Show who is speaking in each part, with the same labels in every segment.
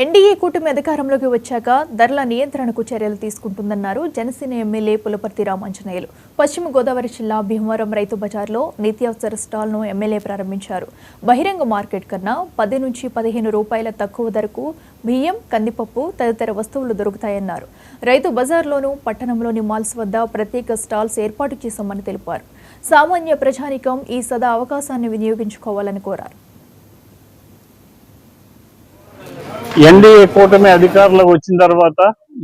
Speaker 1: NDA కూటమి అధికారంలోకి వచ్చాక ధరల నియంత్రణకు చర్యలు తీసుకుంటుందన్నారు జనసేన ఎమ్మెల్యే పులపర్తి రామాంజనేయులు. పశ్చిమ గోదావరి జిల్లా భీమవరం రైతు బజార్లో నిత్యావసర స్టాల్ను ఎమ్మెల్యే ప్రారంభించారు. బహిరంగ మార్కెట్ కన్నా 10 నుంచి 15 రూపాయల తక్కువ ధరకు బియ్యం, కందిపప్పు తదితర వస్తువులు దొరుకుతాయన్నారు. రైతు బజార్లోనూ పట్టణంలోని మాల్స్ వద్ద ప్రత్యేక స్టాల్స్ ఏర్పాటు చేశామని తెలిపారు. సామాన్య ప్రజానికం ఈ సదా అవకాశాన్ని వినియోగించుకోవాలని కోరారు.
Speaker 2: ఎన్డీఏ కూటమి అధికారంలోకి వచ్చిన తర్వాత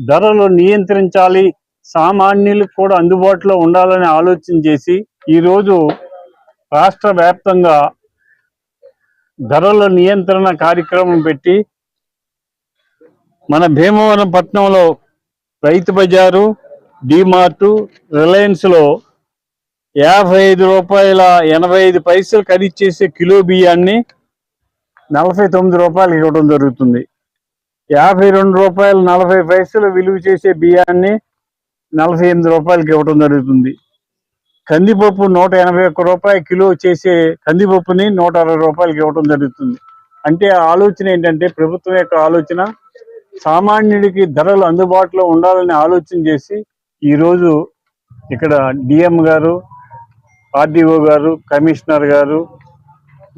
Speaker 2: ధరలు నియంత్రించాలి, సామాన్యులకు కూడా అందుబాటులో ఉండాలని ఆలోచన చేసి ఈరోజు రాష్ట్ర వ్యాప్తంగా ధరల నియంత్రణ కార్యక్రమం పెట్టి మన భీమవరం పట్టణంలో రైతు బజారు, డిమార్టు, రిలయన్స్లో 55 రూపాయల 85 పైసలు ఖరీదు చేసే కిలో బియ్యాన్ని 49 రూపాయలకి ఇవ్వడం జరుగుతుంది. 52 రూపాయలు 40 పైసలు విలువ చేసే బియ్యాన్ని 48 రూపాయలకి ఇవ్వడం జరుగుతుంది. కందిపప్పు 181 రూపాయల కిలో చేసే కందిపప్పుని 160 రూపాయలకి ఇవ్వడం జరుగుతుంది. అంటే ఆలోచన ఏంటంటే, ప్రభుత్వం యొక్క ఆలోచన సామాన్యుడికి ధరలు అందుబాటులో ఉండాలని ఆలోచన చేసి ఈరోజు ఇక్కడ డిఎం గారు, ఆర్డీఓ గారు, కమిషనర్ గారు,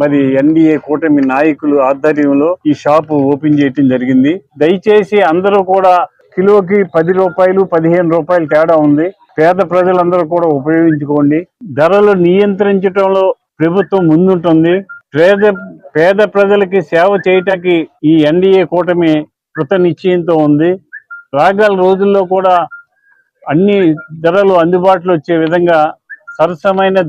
Speaker 2: మరి ఎన్డీఏ కూటమి నాయకులు ఆధ్వర్యంలో ఈ షాపు ఓపెన్ చేయడం జరిగింది. దయచేసి అందరూ కూడా కిలోకి 10 రూపాయలు 15 రూపాయలు తేడా ఉంది. పేద ప్రజలందరూ కూడా ఉపయోగించుకోండి. ధరలు నియంత్రించడంలో ప్రభుత్వం ముందుంటుంది. పేద ప్రజలకి సేవ చేయటానికి ఈ ఎన్డీఏ కూటమి కృత నిశ్చయంతో ఉంది. రాగల రోజుల్లో కూడా అన్ని ధరలు అందుబాటులో వచ్చే విధంగా సరసమైన